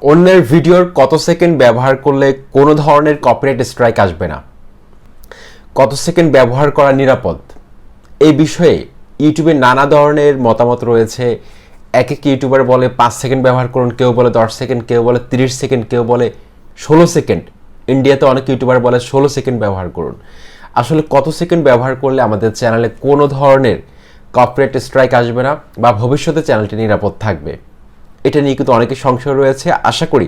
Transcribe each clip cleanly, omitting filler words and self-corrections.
অন্যের ভিডিওর কত সেকেন্ড ব্যবহার করলে কোনো ধরনের কপিরাইট স্ট্রাইক আসবে না, কত সেকেন্ড ব্যবহার করা নিরাপদ, এই বিষয়ে ইউটিউবে নানা ধরনের মতামত রয়েছে। এক এক ইউটিউবার বলে 5 সেকেন্ড ব্যবহার করুন, কেউ বলে 10 সেকেন্ড, কেউ বলে 30 সেকেন্ড, কেউ বলে 16 সেকেন্ড। ইন্ডিয়াতে অনেক ইউটিউবার বলে 16 সেকেন্ড ব্যবহার করুন। আসলে কত সেকেন্ড ব্যবহার করলে আমাদের চ্যানেলে কোনো ধরনের কপিরাইট স্ট্রাইক আসবে না বা ভবিষ্যতে চ্যানেলটি নিরাপদ থাকবে, এটা নিয়ে কিন্তু অনেকের সংশয় রয়েছে। আশা করি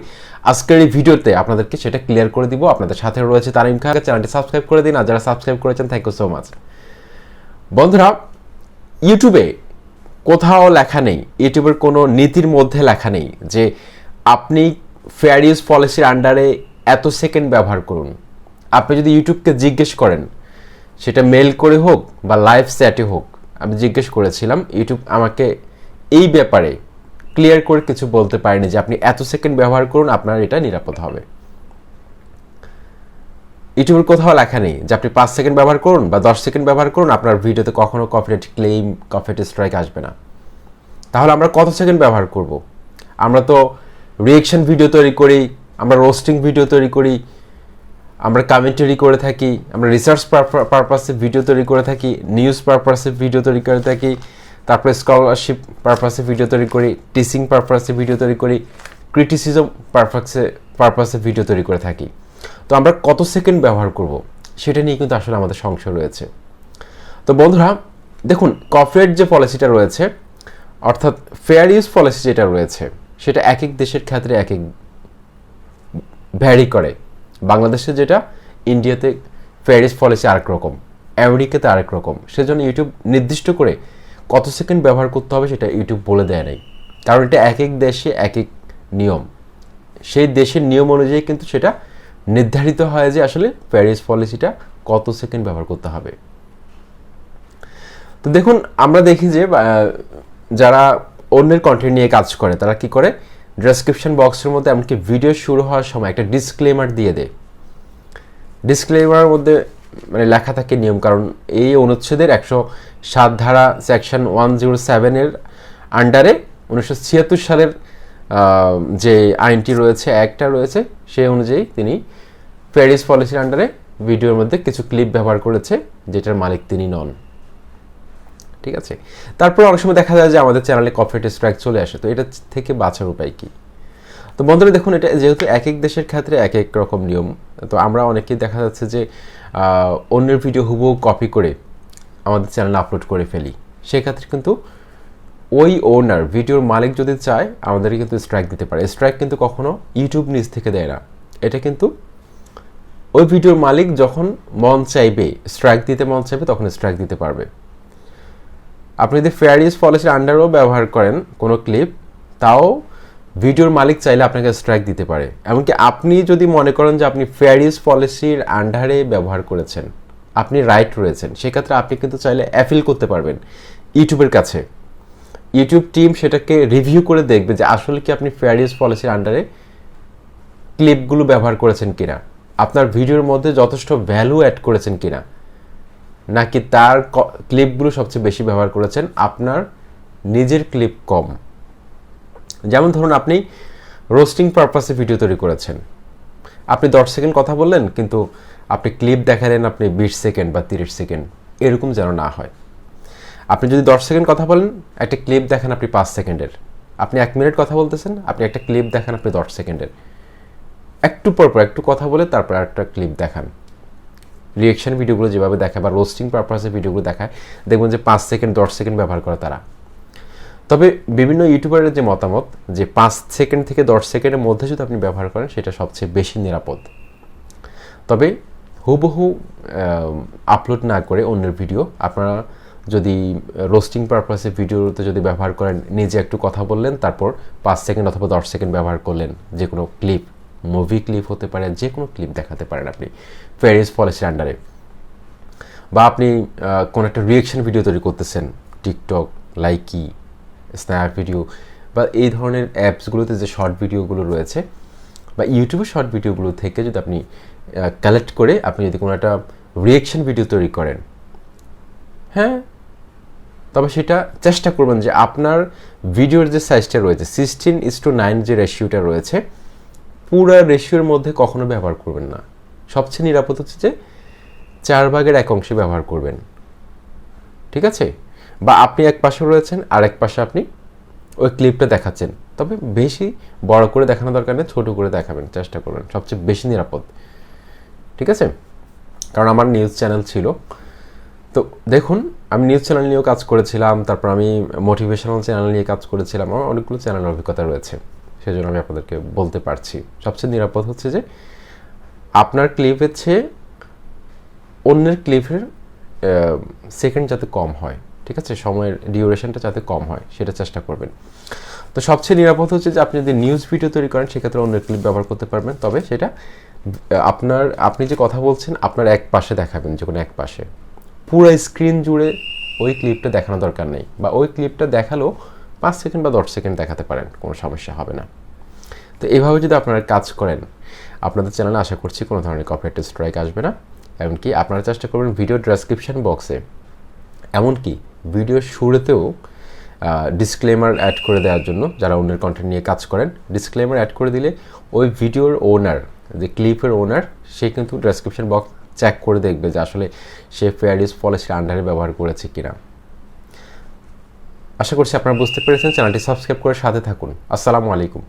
আজকের এই ভিডিওতে আপনাদেরকে সেটা ক্লিয়ার করে দিব। আপনাদের সাথে রয়েছে তারিম খান। চ্যানেলটি সাবস্ক্রাইব করে দিন, আর যারা সাবস্ক্রাইব করেছেন থ্যাংক ইউ সো মাচ। বন্ধুরা, ইউটিউবে কোথাও লেখা নেই, ইউটিউবের কোনো নীতির মধ্যে লেখা নেই যে আপনি ফেয়ার ইউজ পলিসির আন্ডারে এত সেকেন্ড ব্যবহার করুন। আপনি যদি ইউটিউবকে জিজ্ঞেস করেন, সেটা মেল করে হোক বা লাইভ চ্যাটে হোক, আমি জিজ্ঞেস করেছিলাম, ইউটিউব আমাকে এই ব্যাপারে ক্লিয়ার করে কিছু বলতে পারেনি যে আপনি এত সেকেন্ড ব্যবহার করুন, আপনার এটা নিরাপদ হবে। ইউটিউবের কোথাও লেখা নেই যে আপনি 5 সেকেন্ড ব্যবহার করুন বা 10 সেকেন্ড ব্যবহার করুন, আপনার ভিডিওতে কখনো কপিরাইট ক্লেম, কপিরাইট স্ট্রাইক আসবে না। তাহলে আমরা কত সেকেন্ড ব্যবহার করব? আমরা তো রিয়েকশন ভিডিও তৈরি করি, আমরা রোস্টিং ভিডিও তৈরি করি, আমরা কমেন্টারি করে থাকি, আমরা রিসার্চ পারপাসে ভিডিও তৈরি করে থাকি, নিউজ পারপাসে ভিডিও তৈরি করে থাকি, তারপরে স্কলারশিপ পারপাসে ভিডিও তৈরি করি, টিচিং পারপাসে ভিডিও তৈরি করি, ক্রিটিসিজম পারপাসে ভিডিও তৈরি করে থাকি। তো আমরা কত সেকেন্ড ব্যবহার করব সেটা নিয়ে কিন্তু আসলে আমাদের সংশয় রয়েছে। তো বন্ধুরা দেখুন, কপিরাইট যে পলিসিটা রয়েছে, অর্থাৎ ফেয়ার ইউজ পলিসি যেটা রয়েছে, সেটা এক এক দেশের ক্ষেত্রে এক এক ভ্যারি করে। বাংলাদেশে যেটা, ইন্ডিয়াতে ফেয়ার ইউজ পলিসি আরেক রকম, আমেরিকাতে আরেক রকম। সেজন্য ইউটিউব নির্দিষ্ট করে কত সেকেন্ড ব্যবহার করতে হবে সেটা ইউটিউব বলে দেয় নাই, কারণ এটা এক এক দেশে এক এক নিয়ম। সেই দেশের নিয়ম অনুযায়ী কিন্তু সেটা নির্ধারিত হয় যে আসলে ফেয়ার ইউজ পলিসিটা কত সেকেন্ড ব্যবহার করতে হবে। তো দেখুন, আমরা দেখি যে যারা অন্যের কন্টেন্ট নিয়ে কাজ করে তারা কি করে, ডেসক্রিপশন বক্সের মধ্যে এমনকি ভিডিও শুরু হওয়ার সময় একটা ডিসক্লেমার দিয়ে দেয়। ডিসক্লেমারের মধ্যে মানে লেখা থাকে নিয়ম, কারণ এই অনুচ্ছেদের 107 ধারা সেকশন 107 আন্ডারে 1976 সালের যে আইনটি রয়েছে, অ্যাক্টটা রয়েছে, সেই অনুযায়ী তিনি ফেয়ার ইউজ পলিসির আন্ডারে ভিডিওর মধ্যে কিছু ক্লিপ ব্যবহার করেছে যেটার মালিক তিনি নন। ঠিক আছে, তারপর অনেক সময় দেখা যায় যে আমাদের চ্যানেলে কপিরাইট স্ট্রাইক চলে আসে। তো এটা থেকে বাঁচার উপায় কি? তো বন্ধুরা দেখুন, এটা যেহেতু এক এক দেশের ক্ষেত্রে এক এক রকম নিয়ম, তো আমরা অনেকেই দেখা যাচ্ছে যে অন্যের ভিডিও হুবহু কপি করে আমাদের চ্যানেলে আপলোড করে ফেলি। সেক্ষেত্রে কিন্তু ওই ওনার, ভিডিওর মালিক যদি চায় আমাদেরকে কিন্তু স্ট্রাইক দিতে পারে। স্ট্রাইক কিন্তু কখনো ইউটিউব নিজ থেকে দেয় না, এটা কিন্তু ওই ভিডিওর মালিক যখন মন চাইবে, স্ট্রাইক দিতে মন চাইবে, তখন স্ট্রাইক দিতে পারবে। আপনি যদি ফেয়ার ইউজ পলিসির আন্ডারেও ব্যবহার করেন কোনো ক্লিপ, তাও ভিডিওর মালিক চাইলে আপনাকে স্ট্রাইক দিতে পারে। এমনকি আপনি যদি মনে করেন যে আপনি ফেয়ার ইউজ পলিসির আন্ডারে ব্যবহার করেছেন, আপনি রাইট রয়েছেন, সেক্ষেত্রে আপনি কিন্তু চাইলে অ্যাপিল করতে পারবেন ইউটিউবের কাছে। ইউটিউব টিম সেটাকে রিভিউ করে দেখবে যে আসলে কি আপনি ফেয়ার ইউজ পলিসির আন্ডারে ক্লিপগুলো ব্যবহার করেছেন কিনা, আপনার ভিডিওর মধ্যে যথেষ্ট ভ্যালু অ্যাড করেছেন কিনা, নাকি তার ক্লিপগুলো সবচেয়ে বেশি ব্যবহার করেছেন, আপনার নিজের ক্লিপ কম। যেমন ধরুন, আপনি রোস্টিং পারপাসে ভিডিও তৈরি করেছেন, আপনি 10 সেকেন্ড কথা বললেন, কিন্তু আপনি ক্লিপ দেখালেন আপনি 20 সেকেন্ড বা 30 সেকেন্ড, এরকম যেন না হয়। আপনি যদি 10 সেকেন্ড কথা বলেন, একটা ক্লিপ দেখেন আপনি 5 সেকেন্ডের, আপনি 1 মিনিট কথা বলতেছেন, আপনি একটা ক্লিপ দেখান আপনি 10 সেকেন্ডের, একটু পরপর একটু কথা বলে তারপর একটা ক্লিপ দেখান। রিয়েকশন ভিডিওগুলো যেভাবে দেখায় বা রোস্টিং পারপাসে ভিডিওগুলো দেখায়, দেখবেন যে 5 সেকেন্ড 10 সেকেন্ড ব্যবহার করে তারা। তবে বিভিন্ন ইউটিউবারের যে মতামত যে 5 সেকেন্ড থেকে 10 সেকেন্ডের মধ্যে যদি আপনি ব্যবহার করেন সেটা সবচেয়ে বেশি নিরাপদ। তবে হুবহু আপলোড না করে অন্যের ভিডিও আপনারা যদি রোস্টিং পারপাসে ভিডিওতে যদি ব্যবহার করেন, নিজে একটু কথা বললেন, তারপর 5 সেকেন্ড অথবা 10 সেকেন্ড ব্যবহার করলেন, যে কোনো ক্লিপ, মুভি ক্লিপ হতে পারে, যে কোনো ক্লিপ দেখাতে পারেন আপনি ফেয়ার ইউজ পলিসির আন্ডারে। বা আপনি কোনো একটা রিয়েকশন ভিডিও তৈরি করতেছেন, টিকটক, লাইকি, স্ন্যাপ ভিডিও বা এই ধরনের অ্যাপসগুলোতে যে শর্ট ভিডিওগুলো রয়েছে, বা ইউটিউবের শর্ট ভিডিওগুলো থেকে যদি আপনি কালেক্ট করে আপনি যদি কোনো একটা রিয়েকশন ভিডিও তৈরি করেন, হ্যাঁ তবে সেটা চেষ্টা করবেন যে আপনার ভিডিওর যে সাইজটা রয়েছে 16:9 যে রেশিওটা রয়েছে পুরো রেশিওর মধ্যে কখনো ব্যবহার করবেন না। সবচেয়ে নিরাপদ হচ্ছে যে 4/1 ব্যবহার করবেন, ঠিক আছে? বা আপনি এক পাশে রয়েছেন আর এক পাশে আপনি ওই ক্লিপটা দেখাচ্ছেন, তবে বেশি বড় করে দেখানো দরকার নেই, ছোটো করে দেখাবেন চেষ্টা করবেন, সবচেয়ে বেশি নিরাপদ, ঠিক আছে? কারণ আমার নিউজ চ্যানেল ছিল, তো দেখুন আমি নিউজ চ্যানেল নিয়েও কাজ করেছিলাম, তারপর আমি মোটিভেশনাল চ্যানেল নিয়ে কাজ করেছিলাম, আমার অনেকগুলো চ্যানেলের অভিজ্ঞতা রয়েছে, সেজন্য আমি আপনাদেরকে বলতে পারছি সবচেয়ে নিরাপদ হচ্ছে যে আপনার ক্লিপের চেয়ে অন্যের ক্লিপের সেকেন্ড যাতে কম হয়, ঠিক আছে? সময়ের ডিউরেশনটা যাতে কম হয় সেটা চেষ্টা করবেন। তো সবচেয়ে নিরাপদ হচ্ছে যে আপনি যদি নিউজ ভিডিও তৈরি করেন সেক্ষেত্রে অন্যের ক্লিপ ব্যবহার করতে পারবেন, তবে সেটা আপনি যে কথা বলছেন আপনার এক পাশে দেখাবেন, যে কোনো এক পাশে, পুরো স্ক্রিন জুড়ে ওই ক্লিপটা দেখানো দরকার নেই, বা ওই ক্লিপটা দেখালেও 5 সেকেন্ড বা 10 সেকেন্ড দেখাতে পারেন, কোনো সমস্যা হবে না। তো এইভাবে যদি আপনারা কাজ করেন আপনাদের চ্যানেলে আশা করছি কোনো ধরনের কপিরাইট স্ট্রাইক আসবে না। এমনকি আপনারা চেষ্টা করবেন ভিডিও ডেসক্রিপশন বক্সে, এমনকি ভিডিওর শুরুতেও ডিসক্লেমার অ্যাড করে দেওয়ার জন্য, যারা অন্যের কন্টেন্ট নিয়ে কাজ করেন ডিসক্লেমার অ্যাড করে দিলে ওই ভিডিওর ওনার, যে ক্লিপের ওনার, সে কিন্তু ডেসক্রিপশন বক্স চেক করে দেখবে যে আসলে সে ফেয়ার ইউজ পলিসির আন্ডারে ব্যবহার করেছে কিনা। আশা করছি আপনারা বুঝতে পেরেছেন। চ্যানেলটি সাবস্ক্রাইব করে সাথে থাকুন। আসসালামু আলাইকুম।